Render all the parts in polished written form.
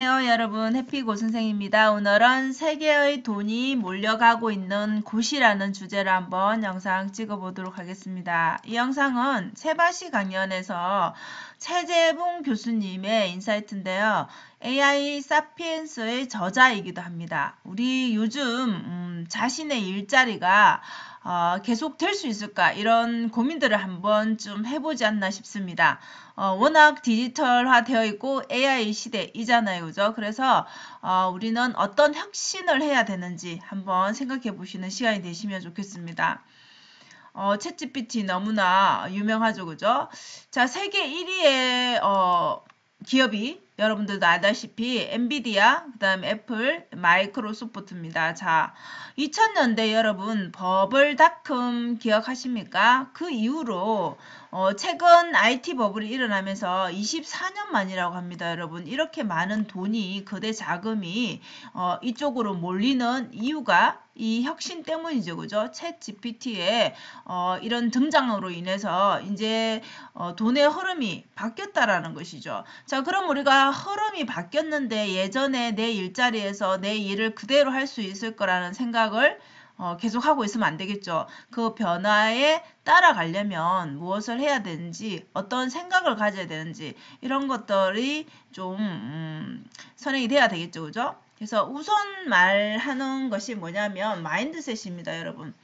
안녕하세요, 여러분. 해피고 선생입니다. 오늘은 세계의 돈이 몰려가고 있는 곳이라는 주제로 한번 영상 찍어보도록 하겠습니다. 이 영상은 세바시 강연에서 최재봉 교수님의 인사이트인데요. AI 사피엔스의 저자이기도 합니다. 우리 요즘 자신의 일자리가 계속 될 수 있을까 이런 고민들을 한번 좀 해보지 않나 싶습니다. 워낙 디지털화 되어 있고 AI 시대이잖아요. 그죠? 그래서 우리는 어떤 혁신을 해야 되는지 한번 생각해 보시는 시간이 되시면 좋겠습니다. 챗GPT 너무나 유명하죠. 그죠? 자, 세계 1위의 기업이 여러분들도 알다시피 엔비디아, 그 다음에 애플, 마이크로소프트입니다. 자, 2000년대 여러분 버블닷컴 기억하십니까? 그 이후로 최근 IT 버블이 일어나면서 24년 만이라고 합니다. 여러분 이렇게 많은 돈이 거대 자금이 이쪽으로 몰리는 이유가 이 혁신 때문이죠. 그죠? 챗 GPT의 이런 등장으로 인해서 이제 돈의 흐름이 바뀌었다라는 것이죠. 자, 그럼 우리가 흐름이 바뀌었는데 예전에 내 일자리에서 내 일을 그대로 할 수 있을 거라는 생각을 계속 하고 있으면 안 되겠죠. 그 변화에 따라가려면 무엇을 해야 되는지, 어떤 생각을 가져야 되는지 이런 것들이 좀 선행이 돼야 되겠죠. 그죠? 그래서 우선 말하는 것이 뭐냐면 마인드셋입니다. 여러분.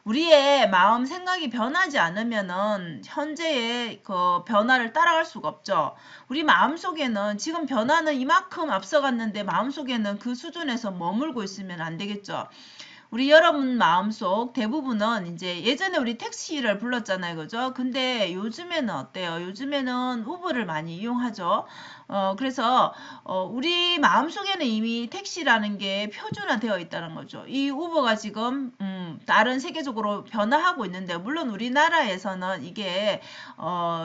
우리의 마음 생각이 변하지 않으면은 현재의 그 변화를 따라갈 수가 없죠. 우리 마음속에는 지금 변화는 이만큼 앞서갔는데 마음속에는 그 수준에서 머물고 있으면 안 되겠죠. 우리 여러분 마음속 대부분은 이제 예전에 우리 택시를 불렀잖아요. 그죠? 근데 요즘에는 어때요? 요즘에는 우버를 많이 이용하죠. 그래서 우리 마음속에는 이미 택시라는 게 표준화되어 있다는 거죠. 이 우버가 지금 다른 세계적으로 변화하고 있는데 물론 우리나라에서는 이게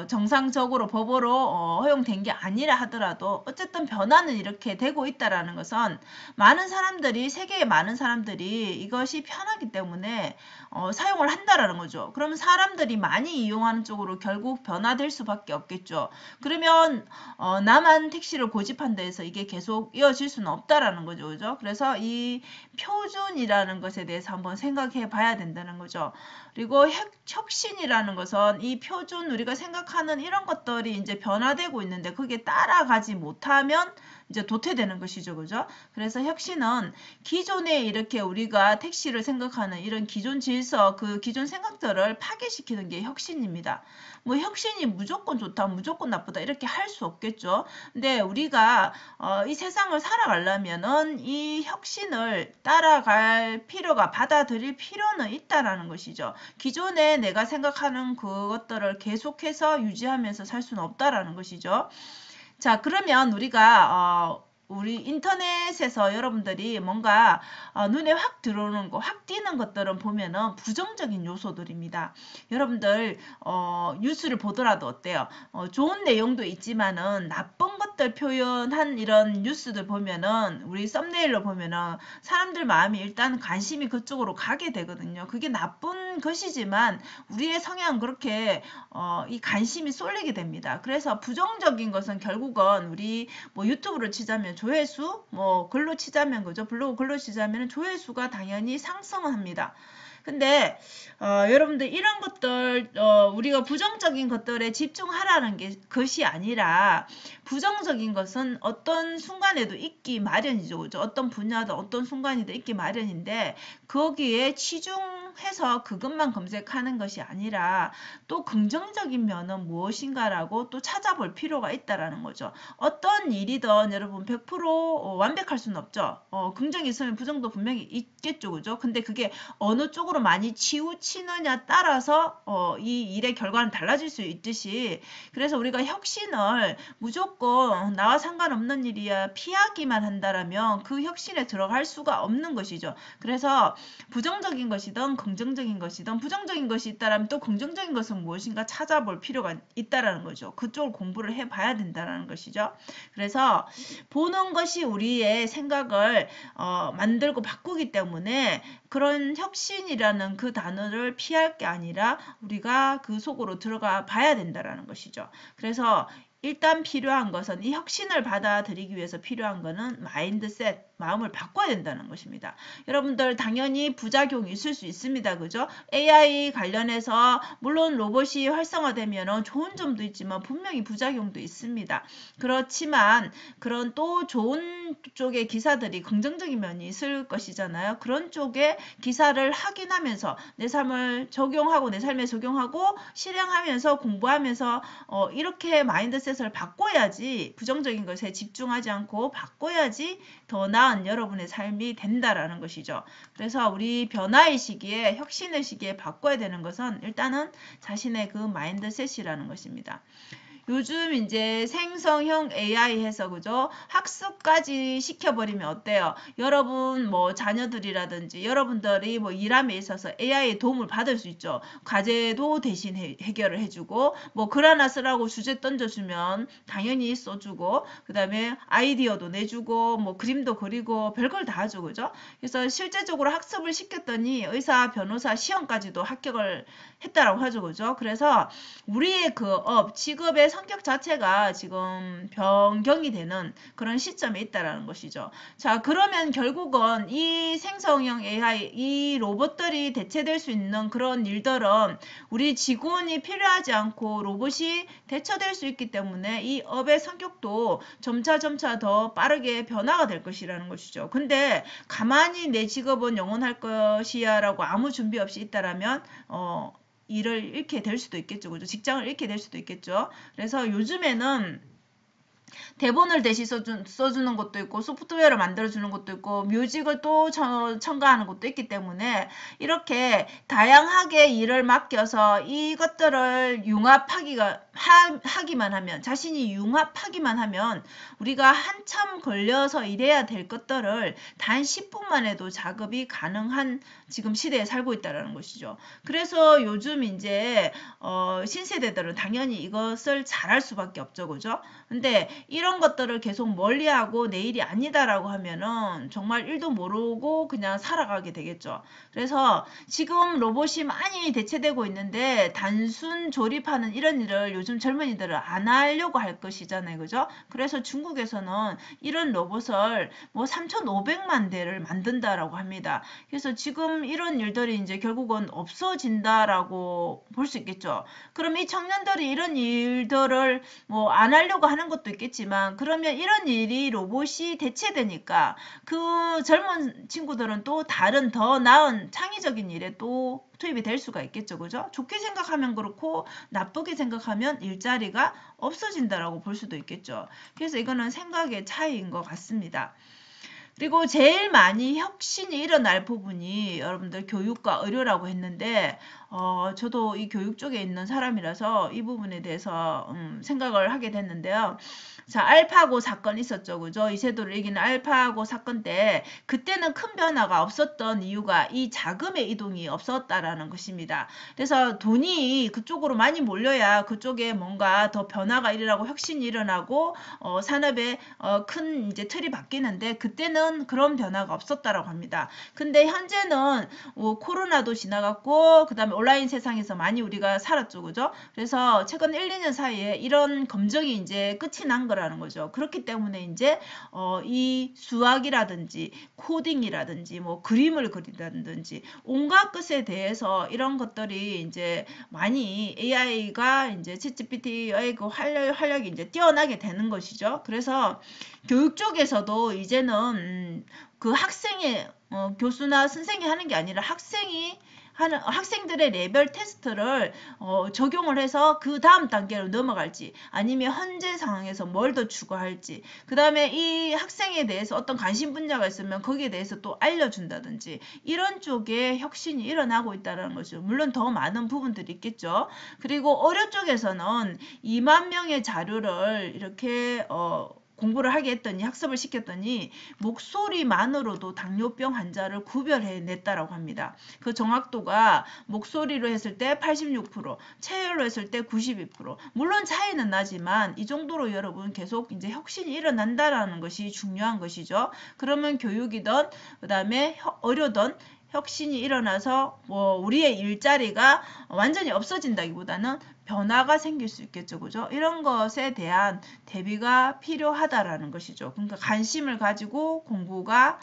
정상적으로 법으로 허용된 게 아니라 하더라도 어쨌든 변화는 이렇게 되고 있다라는 것은 많은 사람들이 세계의 많은 사람들이 이것이 편하기 때문에 사용을 한다라는 거죠. 그러면 사람들이 많이 이용하는 쪽으로 결국 변화될 수밖에 없겠죠. 그러면 나만 택시를 고집한 데에서 이게 계속 이어질 수는 없다라는 거죠. 그죠? 그래서 이 표준이라는 것에 대해서 한번 생각해 봐야 된다는 거죠. 그리고 혁신이라는 것은 이 표준 우리가 생각하는 이런 것들이 이제 변화되고 있는데 그게 따라가지 못하면 이제 도태되는 것이죠. 그죠? 그래서 혁신은 기존에 이렇게 우리가 택시를 생각하는 이런 기존 질서, 그 기존 생각들을 파괴시키는 게 혁신입니다. 뭐 혁신이 무조건 좋다, 무조건 나쁘다 이렇게 할 수 없겠죠. 근데 우리가 이 세상을 살아가려면은 이 혁신을 따라갈 필요가 받아들일 필요는 있다라는 것이죠. 기존에 내가 생각하는 그것들을 계속해서 유지하면서 살 수는 없다라는 것이죠. 자, 그러면 우리가 우리 인터넷에서 여러분들이 뭔가 눈에 확 들어오는 거, 확 띄는 것들은 보면은 부정적인 요소들입니다. 여러분들 뉴스를 보더라도 어때요? 좋은 내용도 있지만은 나쁜 것들 표현한 이런 뉴스들 보면은 우리 썸네일로 보면은 사람들 마음이 일단 관심이 그쪽으로 가게 되거든요. 그게 나쁜 것이지만 우리의 성향은 그렇게 이 관심이 쏠리게 됩니다. 그래서 부정적인 것은 결국은 우리 뭐 유튜브로 치자면 조회수, 뭐 글로 치자면 그죠? 블로그 글로 치자면 조회수가 당연히 상승을 합니다. 근데 여러분들 이런 것들 우리가 부정적인 것들에 집중하라는 게 것이 아니라 부정적인 것은 어떤 순간에도 있기 마련이죠. 그죠? 어떤 분야든 어떤 순간이든 있기 마련인데 거기에 치중해서 그것만 검색하는 것이 아니라 또 긍정적인 면은 무엇인가라고 또 찾아볼 필요가 있다라는 거죠. 어떤 일이든 여러분 100% 완벽할 수는 없죠. 긍정이 있으면 부정도 분명히 있겠죠. 그죠? 근데 그게 어느 쪽으로 많이 치우치느냐 따라서 이 일의 결과는 달라질 수 있듯이 그래서 우리가 혁신을 무조건 나와 상관없는 일이야 피하기만 한다라면 그 혁신에 들어갈 수가 없는 것이죠. 그래서 부정적인 것이든 긍정적인 것이든 부정적인 것이 있다라면 또 긍정적인 것은 무엇인가 찾아볼 필요가 있다라는 거죠. 그쪽을 공부를 해봐야 된다라는 것이죠. 그래서 보는 것이 우리의 생각을 만들고 바꾸기 때문에 그런 혁신이라는 그 단어를 피할 게 아니라 우리가 그 속으로 들어가 봐야 된다라는 것이죠. 그래서 일단 필요한 것은 이 혁신을 받아들이기 위해서 필요한 것은 마인드셋, 마음을 바꿔야 된다는 것입니다. 여러분들 당연히 부작용이 있을 수 있습니다. 그죠? AI 관련해서 물론 로봇이 활성화되면 좋은 점도 있지만 분명히 부작용도 있습니다. 그렇지만 그런 또 좋은 쪽의 기사들이 긍정적인 면이 있을 것이잖아요. 그런 쪽에 기사를 확인하면서 내 삶을 적용하고 내 삶에 적용하고 실행하면서 공부하면서 이렇게 마인드셋을 바꿔야지 부정적인 것에 집중하지 않고 바꿔야지 더 나은 여러분의 삶이 된다라는 것이죠. 그래서 우리 변화의 시기에 혁신의 시기에 바꿔야 되는 것은 일단은 자신의 그 마인드셋이라는 것입니다. 요즘 이제 생성형 AI 해서 그죠? 학습까지 시켜버리면 어때요? 여러분 뭐 자녀들이라든지 여러분들이 뭐 일함에 있어서 AI의 도움을 받을 수 있죠. 과제도 대신 해결을 해주고 뭐 글 하나 쓰라고 주제 던져주면 당연히 써주고 그 다음에 아이디어도 내주고 뭐 그림도 그리고 별걸 다 하죠. 그죠? 그래서 실제적으로 학습을 시켰더니 의사, 변호사 시험까지도 합격을 했다라고 하죠. 그죠? 그래서 우리의 그 직업의 성격 자체가 지금 변경이 되는 그런 시점에 있다라는 것이죠. 자, 그러면 결국은 이 생성형 AI, 이 로봇들이 대체될 수 있는 그런 일들은 우리 직원이 필요하지 않고 로봇이 대처될 수 있기 때문에 이 업의 성격도 점차 더 빠르게 변화가 될 것이라는 것이죠. 근데 가만히 내 직업은 영원할 것이야 라고 아무 준비 없이 있다라면 일을 잃게 될 수도 있겠죠. 그죠? 직장을 잃게 될 수도 있겠죠. 그래서 요즘에는 대본을 대신 써주는 것도 있고 소프트웨어를 만들어주는 것도 있고 뮤직을 또 첨가하는 것도 있기 때문에 이렇게 다양하게 일을 맡겨서 이것들을 하기만 하면 자신이 융합하기만 하면 우리가 한참 걸려서 일해야 될 것들을 단 10분만 해도 작업이 가능한 지금 시대에 살고 있다는 것이죠. 그래서 요즘 이제 신세대들은 당연히 이것을 잘할 수밖에 없죠. 그죠? 근데 이런 것들을 계속 멀리하고 내 일이 아니다라고 하면은 정말 일도 모르고 그냥 살아가게 되겠죠. 그래서 지금 로봇이 많이 대체되고 있는데 단순 조립하는 이런 일을 요즘 젊은이들은 안 하려고 할 것이잖아요. 그죠? 그래서 중국에서는 이런 로봇을 뭐 3,500만 대를 만든다라고 합니다. 그래서 지금 이런 일들이 이제 결국은 없어진다라고 볼 수 있겠죠. 그럼 이 청년들이 이런 일들을 뭐 안 하려고 하는 것도 있겠지만 그러면 이런 일이 로봇이 대체되니까 그 젊은 친구들은 또 다른 더 나은 창의적인 일에 또 투입이 될 수가 있겠죠. 그죠? 좋게 생각하면 그렇고 나쁘게 생각하면 일자리가 없어진다라고 볼 수도 있겠죠. 그래서 이거는 생각의 차이인 것 같습니다. 그리고 제일 많이 혁신이 일어날 부분이 여러분들 교육과 의료라고 했는데 저도 이 교육 쪽에 있는 사람이라서 이 부분에 대해서 생각을 하게 됐는데요. 자, 알파고 사건 있었죠. 그죠? 이세돌을 이기는 알파고 사건 때 그때는 큰 변화가 없었던 이유가 이 자금의 이동이 없었다라는 것입니다. 그래서 돈이 그쪽으로 많이 몰려야 그쪽에 뭔가 더 변화가 일어나고 혁신이 일어나고 산업의 큰 이제 틀이 바뀌는데 그때는 그런 변화가 없었다라고 합니다. 근데 현재는 코로나도 지나갔고 그다음에 온라인 세상에서 많이 우리가 살았죠. 그죠? 그래서 최근 1, 2년 사이에 이런 검정이 이제 끝이 난 거라는 거죠. 그렇기 때문에 이제 이 수학이라든지 코딩이라든지 뭐 그림을 그린다든지 온갖 것에 대해서 이런 것들이 이제 많이 AI가 이제 챗GPT의 그 활력이 이제 뛰어나게 되는 것이죠. 그래서 교육 쪽에서도 이제는 그 학생의 교수나 선생이 하는 게 아니라 학생들의 레벨 테스트를 적용을 해서 그 다음 단계로 넘어갈지 아니면 현재 상황에서 뭘 더 추가할지 그 다음에 이 학생에 대해서 어떤 관심 분야가 있으면 거기에 대해서 또 알려준다든지 이런 쪽에 혁신이 일어나고 있다는 거죠. 물론 더 많은 부분들이 있겠죠. 그리고 의료 쪽에서는 2만 명의 자료를 이렇게 공부를 하게 했더니 학습을 시켰더니 목소리만으로도 당뇨병 환자를 구별해냈다라고 합니다. 그 정확도가 목소리로 했을 때 86%, 체열로 했을 때 92%. 물론 차이는 나지만 이 정도로 여러분 계속 이제 혁신이 일어난다라는 것이 중요한 것이죠. 그러면 교육이든 그다음에 의료든 혁신이 일어나서 뭐 우리의 일자리가 완전히 없어진다기보다는 변화가 생길 수 있겠죠. 그죠? 이런 것에 대한 대비가 필요하다라는 것이죠. 그러니까 관심을 가지고 공부가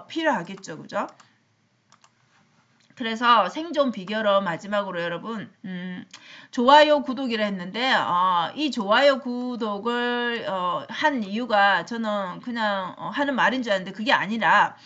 필요하겠죠. 그죠? 그래서 생존 비결은 마지막으로 여러분 좋아요 구독이라 했는데 이 좋아요 구독을 한 이유가 저는 그냥 하는 말인 줄 알았는데 그게 아니라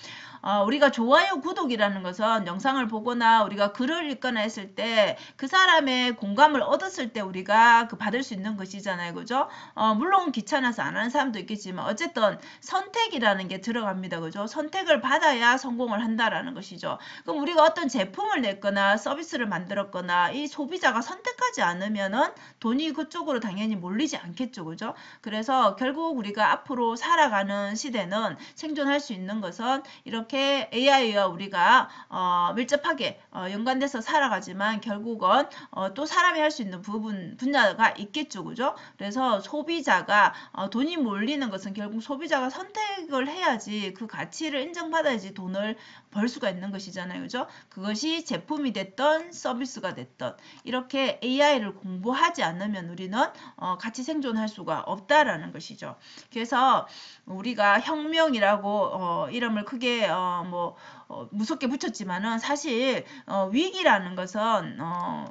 우리가 좋아요, 구독이라는 것은 영상을 보거나 우리가 글을 읽거나 했을 때 그 사람의 공감을 얻었을 때 우리가 받을 수 있는 것이잖아요. 그죠? 물론 귀찮아서 안 하는 사람도 있겠지만 어쨌든 선택이라는 게 들어갑니다. 그죠? 선택을 받아야 성공을 한다라는 것이죠. 그럼 우리가 어떤 제품을 냈거나 서비스를 만들었거나 이 소비자가 선택하지 않으면은 돈이 그쪽으로 당연히 몰리지 않겠죠. 그죠? 그래서 결국 우리가 앞으로 살아가는 시대는 생존할 수 있는 것은 이렇게 AI와 우리가 밀접하게 연관돼서 살아가지만 결국은 또 사람이 할 수 있는 분야가 있겠죠. 그죠? 그래서 소비자가 돈이 몰리는 것은 결국 소비자가 선택을 해야지 그 가치를 인정받아야지 돈을 벌 수가 있는 것이잖아요. 그죠? 그것이 제품이 됐던 서비스가 됐던 이렇게 AI를 공부하지 않으면 우리는 같이 생존할 수가 없다라는 것이죠. 그래서 우리가 혁명이라고 이름을 크게 무섭게 붙였지만은 사실 위기라는 것은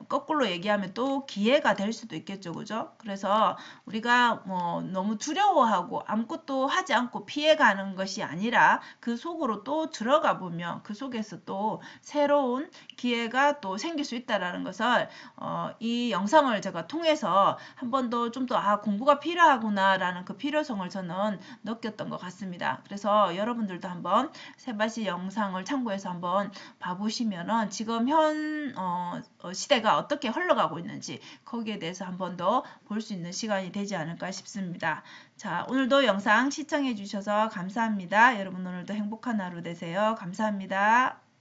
거꾸로 얘기하면 또 기회가 될 수도 있겠죠. 그죠? 그래서 우리가 너무 두려워하고 아무것도 하지 않고 피해가는 것이 아니라 그 속으로 또 들어가 보면 그 속에서 또 새로운 기회가 또 생길 수 있다라는 것을 이 영상을 제가 통해서 한 번 더 좀 더 공부가 필요하구나라는 그 필요성을 저는 느꼈던 것 같습니다. 그래서 여러분들도 한번 세바시 영상을 참고해서 한번 봐보시면은 지금 현 시대가 어떻게 흘러가고 있는지 거기에 대해서 한 번 더 볼 수 있는 시간이 되지 않을까 싶습니다. 자, 오늘도 영상 시청해 주셔서 감사합니다. 여러분 오늘도 행복한 하루 되세요. 감사합니다.